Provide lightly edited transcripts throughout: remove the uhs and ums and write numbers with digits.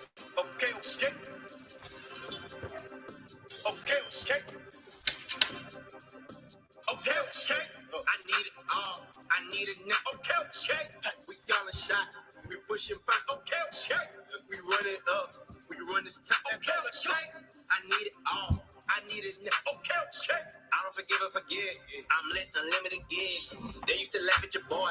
Okay, okay. Okay, okay. Okay, okay. I need it all. I need it now. Okay, okay. We calling shots. We pushing buttons. Okay, okay. We run it up. We run this time. Okay, okay. I need it all. I need it now. Okay, okay. I don't forgive or forget. I'm less unlimited gig. They used to laugh at your boy.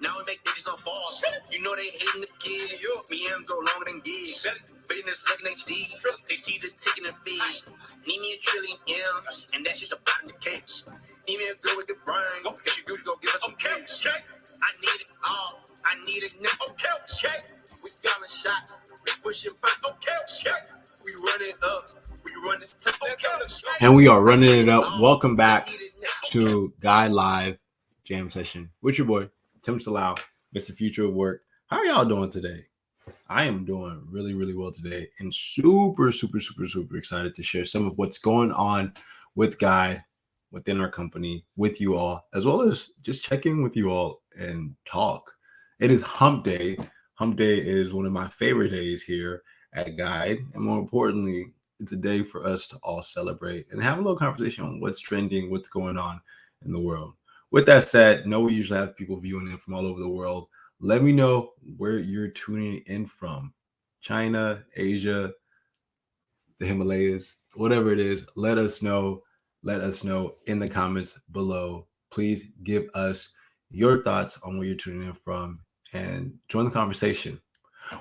Now we make digits on fall. You know they hating the kid. Me and go longer than gigs. Business looking HD. They see the ticking and feed. Need me a trillion M's. And that shit's a bottom of the cake. Email go with the brain. Okay, you go give us okay, okay. I need it all. I need it now. Okay, okay. We calling shots. We pushing buttons. Okay, okay. We run it up. We run this time. Okay, okay. And we are running it up. Welcome back to Guy Live Jam Session with your boy, Tim Salau, Mr. Future of Work. How are y'all doing today? I am doing really, really well today and super excited to share some of what's going on with Guy within our company with you all, as well as just check in with you all and talk. It is Hump Day. Hump Day is one of my favorite days here at Guide, and more importantly, it's a day for us to all celebrate and have a little conversation on what's trending, what's going on in the world. With that said, we usually have people viewing in from all over the world. Let me know where you're tuning in from. China, Asia, the Himalayas, whatever it is, let us know. Let us know in the comments below. Please give us your thoughts on where you're tuning in from and join the conversation.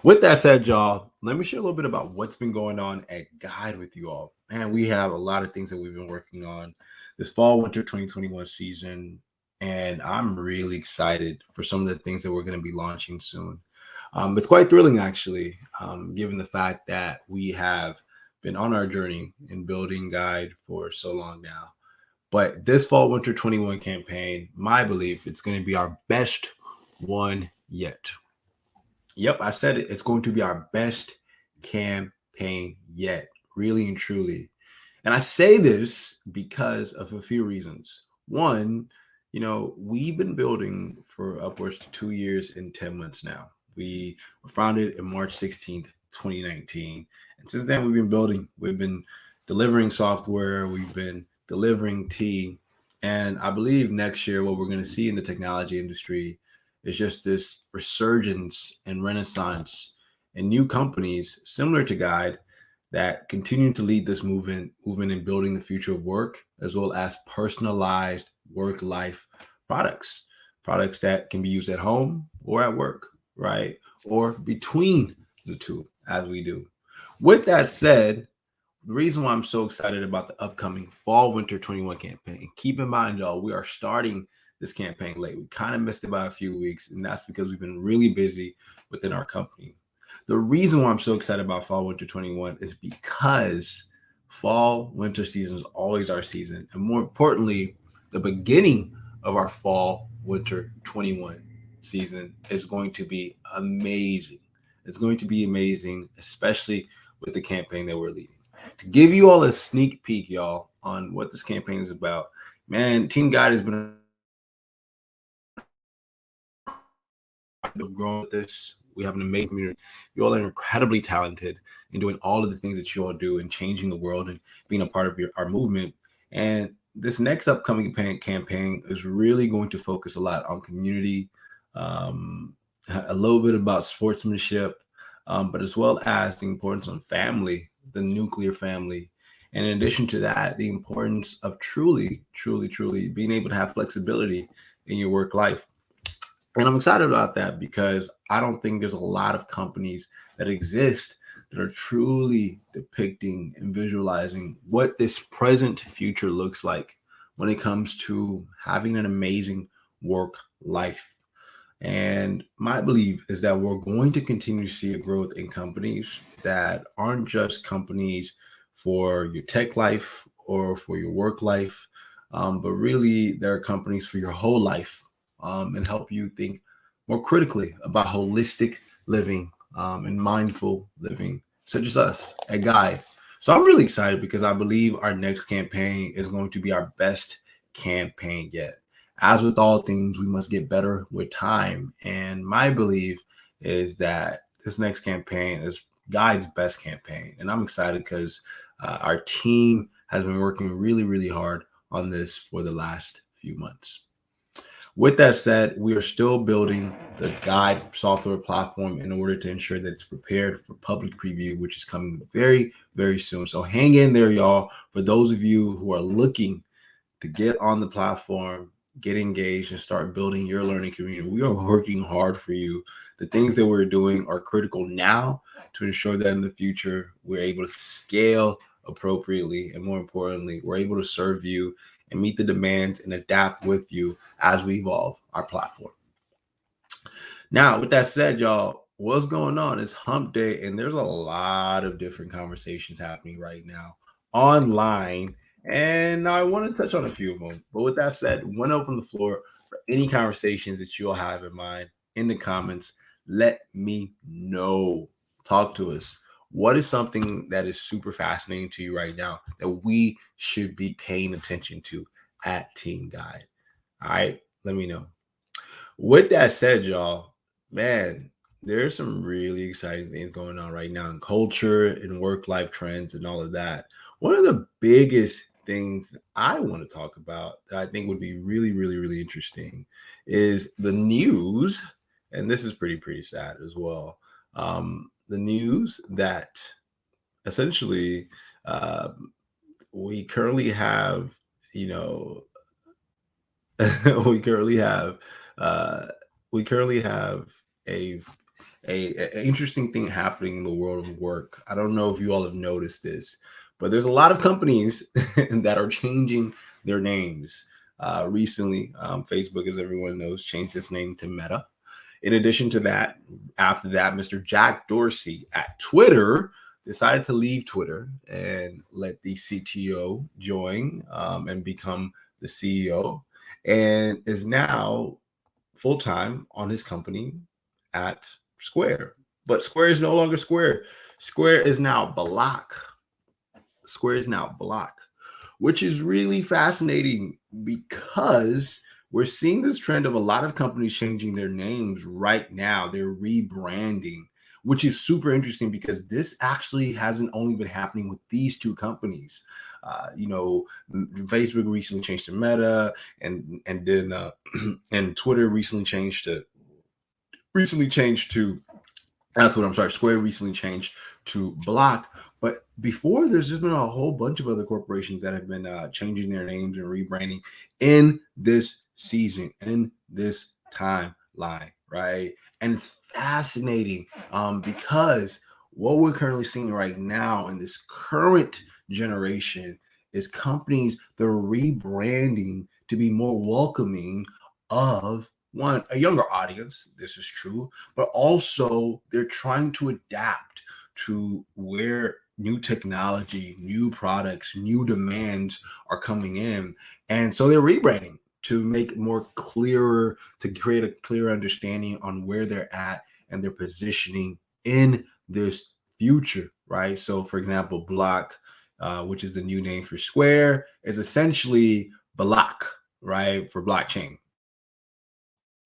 With that said, y'all, let me share a little bit about what's been going on at Guide with you all. Man, we have a lot of things that we've been working on this fall-winter 2021 season, and I'm really excited for some of the things that we're going to be launching soon. It's quite thrilling, actually, given the fact that we have been on our journey in building Guide for so long now. But this fall-winter 21 campaign, my belief, it's going to be our best one yet. Yep, I said it. It's going to be our best campaign yet, really and truly. And I say this because of a few reasons. One, we've been building for upwards to 2 years and 10 months now. We were founded in March 16th, 2019. And since then, we've been building. We've been delivering software. We've been delivering tea. And I believe next year, what we're going to see in the technology industry is just this resurgence and renaissance and new companies similar to Guide that continue to lead this movement in building the future of work, as well as personalized work-life products that can be used at home or at work, right? Or between the two, as we do. With that said, the reason why I'm so excited about the upcoming fall-winter 21 campaign, keep in mind, y'all, we are starting this campaign late. We kind of missed it by a few weeks, and that's because we've been really busy within our company. The reason why I'm so excited about fall winter 21 is because fall winter season is always our season, and more importantly, the beginning of our fall winter 21 season is going to be amazing. It's going to be amazing, especially with the campaign that we're leading. To give you all a sneak peek, y'all, on what this campaign is about, man, Team Guide has been growing with this. We have an amazing community. You all are incredibly talented in doing all of the things that you all do and changing the world and being a part of our movement. And this next upcoming campaign is really going to focus a lot on community, a little bit about sportsmanship, but as well as the importance on family, the nuclear family. And in addition to that, the importance of truly being able to have flexibility in your work life. And I'm excited about that because I don't think there's a lot of companies that exist that are truly depicting and visualizing what this present future looks like when it comes to having an amazing work life. And my belief is that we're going to continue to see a growth in companies that aren't just companies for your tech life or for your work life, but really they're companies for your whole life. And help you think more critically about holistic living and mindful living, such as us at Guide. So I'm really excited because I believe our next campaign is going to be our best campaign yet. As with all things, we must get better with time. And my belief is that this next campaign is Guide's best campaign. And I'm excited because our team has been working really, really hard on this for the last few months. With that said, we are still building the Guide software platform in order to ensure that it's prepared for public preview, which is coming very, very soon. So hang in there, y'all. For those of you who are looking to get on the platform, get engaged, and start building your learning community, we are working hard for you. The things that we're doing are critical now to ensure that in the future we're able to scale appropriately, and more importantly, we're able to serve you and meet the demands and adapt with you as we evolve our platform. Now, with that said, y'all, what's going on? It's hump day, and there's a lot of different conversations happening right now online. And I want to touch on a few of them. But with that said, I want to open the floor for any conversations that you all have in mind in the comments. Let me know. Talk to us. What is something that is super fascinating to you right now that we should be paying attention to at Team Guide? All right, let me know. With that said, y'all, man, there's some really exciting things going on right now in culture and work-life trends and all of that. One of the biggest things I want to talk about that I think would be really, really, really interesting is the news, and this is pretty sad as well. The news that essentially we currently have, you know, we currently have uh, we currently have a, a interesting thing happening in the world of work. I don't know if you all have noticed this, but there's a lot of companies that are changing their names. Recently, Facebook, as everyone knows, changed its name to Meta. In addition to that, after that, Mr. Jack Dorsey at Twitter decided to leave Twitter and let the CTO join and become the CEO, and is now full time on his company at Square. But Square is no longer Square. Square is now Block. Square is now Block, which is really fascinating because we're seeing this trend of a lot of companies changing their names right now. They're rebranding, which is super interesting because this actually hasn't only been happening with these two companies. Facebook recently changed to Meta, and then and Twitter recently changed to that's what I'm sorry. Square recently changed to Block. But before, there's just been a whole bunch of other corporations that have been changing their names and rebranding in this season, in this timeline, right? And it's fascinating because what we're currently seeing right now in this current generation is companies that are rebranding to be more welcoming of one, a younger audience. This is true, but also they're trying to adapt to where new technology, new products, new demands are coming in. And so they're rebranding to make more clearer, to create a clear understanding on where they're at and their positioning in this future, right? So, for example, Block, which is the new name for Square, is essentially Block, right, for blockchain.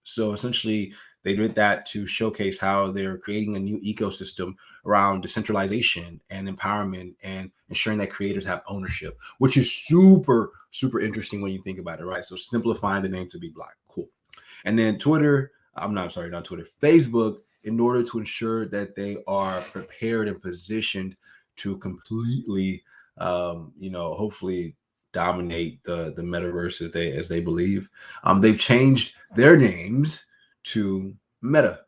So essentially, they did that to showcase how they're creating a new ecosystem around decentralization and empowerment and ensuring that creators have ownership, which is super, super interesting when you think about it, right? So simplifying the name to be Black. Cool. And then Twitter, not Twitter, Facebook, in order to ensure that they are prepared and positioned to completely, hopefully dominate the metaverse as they believe. They've changed their names to Meta,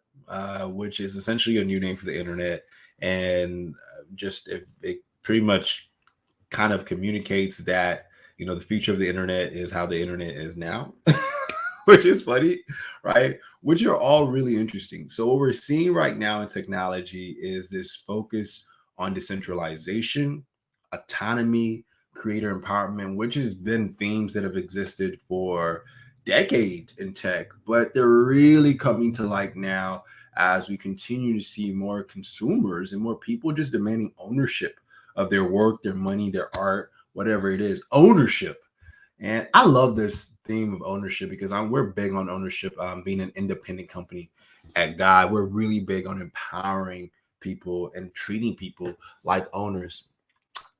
which is essentially a new name for the internet, and it pretty much kind of communicates that the future of the internet is how the internet is now. Which is funny, right? Which are all really interesting. So what we're seeing right now in technology is this focus on decentralization, autonomy, creator empowerment, which has been themes that have existed for decades in tech, but they're really coming to light now as we continue to see more consumers and more people just demanding ownership of their work, their money, their art, whatever it is, ownership. And I love this theme of ownership because we're big on ownership. Being an independent company at Guide, we're really big on empowering people and treating people like owners.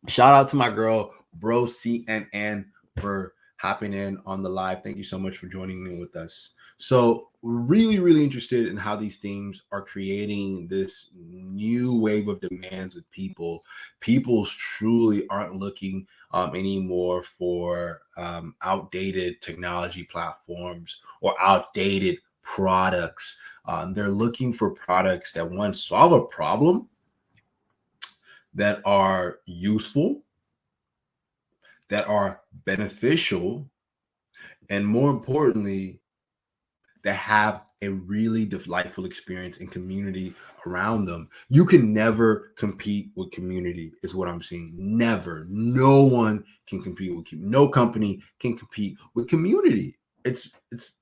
Shout out to my girl, bro CNN, for hopping in on the live. Thank you so much for joining in with us. So, really, really interested in how these themes are creating this new wave of demands with people. People truly aren't looking anymore for outdated technology platforms or outdated products. They're looking for products that, one, solve a problem, that are useful, that are beneficial, and more importantly, that have a really delightful experience and community around them. You can never compete with community, is what I'm seeing. Never. No one can compete with no company can compete with community. It's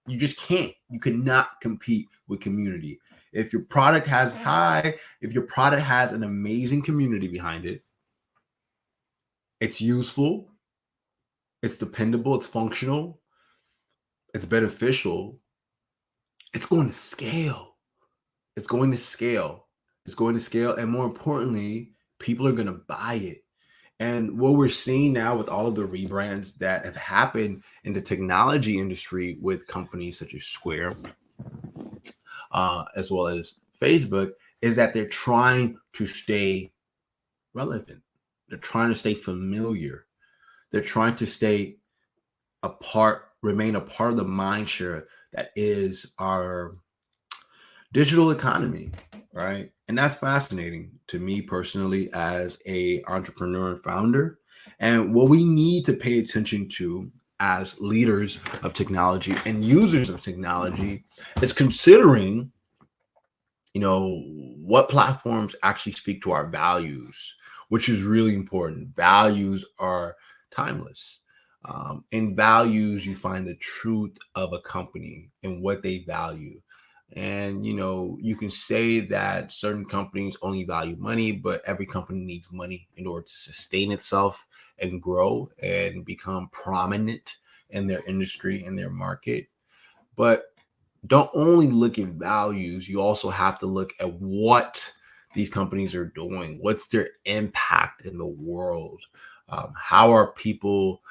you just can't. You cannot compete with community. If your product has if your product has an amazing community behind it, it's useful, it's dependable, it's functional, it's beneficial, it's going to scale. It's going to scale. It's going to scale. And more importantly, people are going to buy it. And what we're seeing now with all of the rebrands that have happened in the technology industry with companies such as Square, as well as Facebook, is that they're trying to stay relevant. They're trying to stay familiar. They're trying to stay remain a part of the mind share that is our digital economy, right? And that's fascinating to me personally as a entrepreneur and founder. And what we need to pay attention to as leaders of technology and users of technology is considering, what platforms actually speak to our values, which is really important. Values are timeless. In values, you find the truth of a company and what they value. And you can say that certain companies only value money, but every company needs money in order to sustain itself and grow and become prominent in their industry and their market. But don't only look at values, you also have to look at what these companies are doing. What's their impact in the world? How are people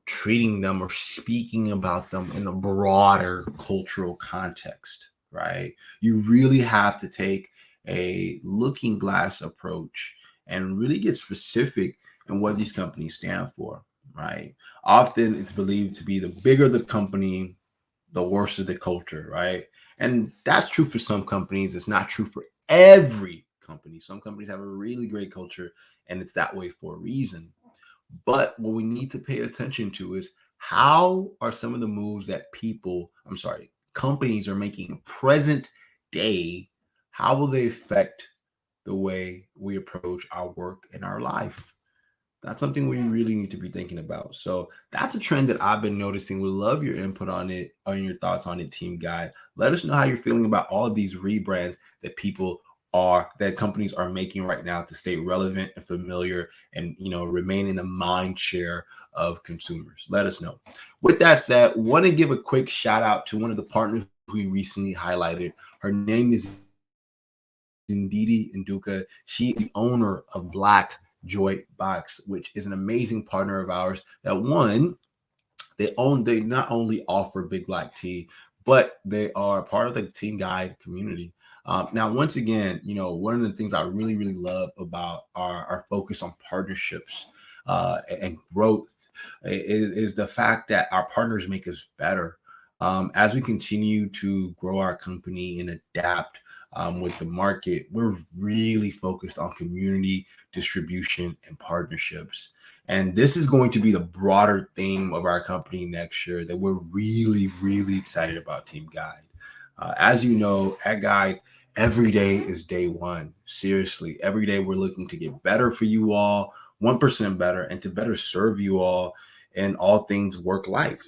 treating them or speaking about them in a broader cultural context, right? You really have to take a looking glass approach and really get specific in what these companies stand for, right? Often it's believed to be the bigger the company, the worse of the culture, right? And that's true for some companies. It's not true for every company. Some companies have a really great culture, and it's that way for a reason. But what we need to pay attention to is how are some of the moves that companies are making present day, how will they affect the way we approach our work and our life? That's something we really need to be thinking about. So that's a trend that I've been noticing. We love your input on it, on your thoughts on it, Team Guide. Let us know how you're feeling about all of these rebrands that companies are making right now to stay relevant and familiar and remain in the mind share of consumers. Let us know. With that said, want to give a quick shout out to one of the partners we recently highlighted. Her name is Ndidi Nduka. She is the owner of Black Joy Box, which is an amazing partner of ours that they not only offer Big Black tea, but they are part of the Team Guide community. Now, once again, one of the things I really, really love about our focus on partnerships and growth is the fact that our partners make us better. As we continue to grow our company and adapt with the market, we're really focused on community distribution and partnerships. And this is going to be the broader theme of our company next year that we're really, really excited about, Team Guide. As you know, at Guide, every day is day one. Seriously, every day we're looking to get better for you all, 1% better, and to better serve you all in all things work life.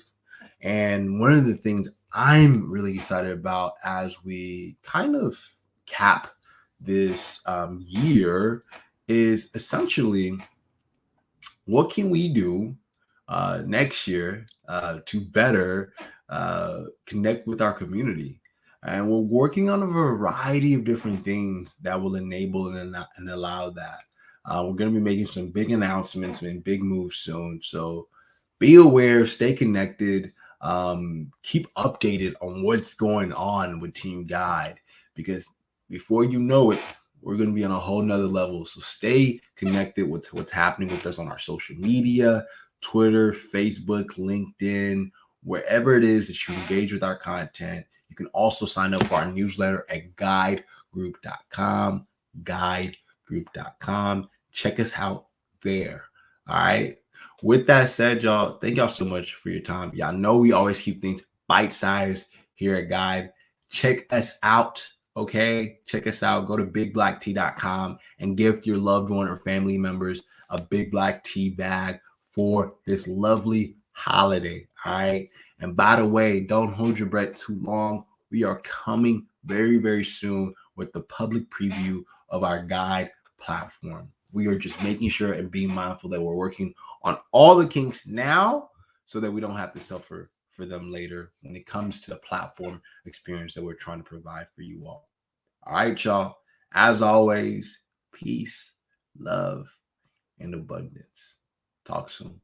And one of the things I'm really excited about as we kind of cap this year is essentially what can we do next year to better connect with our community? And we're working on a variety of different things that will enable and allow that. We're going to be making some big announcements and big moves soon. So be aware, stay connected, keep updated on what's going on with Team Guide, because before you know it, we're going to be on a whole nother level. So stay connected with what's happening with us on our social media, Twitter, Facebook, LinkedIn, wherever it is that you engage with our content. You can also sign up for our newsletter at guidegroup.com, guidegroup.com. Check us out there. All right. With that said, y'all, thank y'all so much for your time. Y'all know we always keep things bite-sized here at Guide. Check us out. Okay. Check us out. Go to bigblacktea.com and gift your loved one or family members a Big Black Tea bag for this lovely holiday. All right. And by the way, don't hold your breath too long. We are coming very, very soon with the public preview of our Guide platform. We are just making sure and being mindful that we're working on all the kinks now so that we don't have to suffer for them later when it comes to the platform experience that we're trying to provide for you all. All right, y'all. As always, peace, love, and abundance. Talk soon.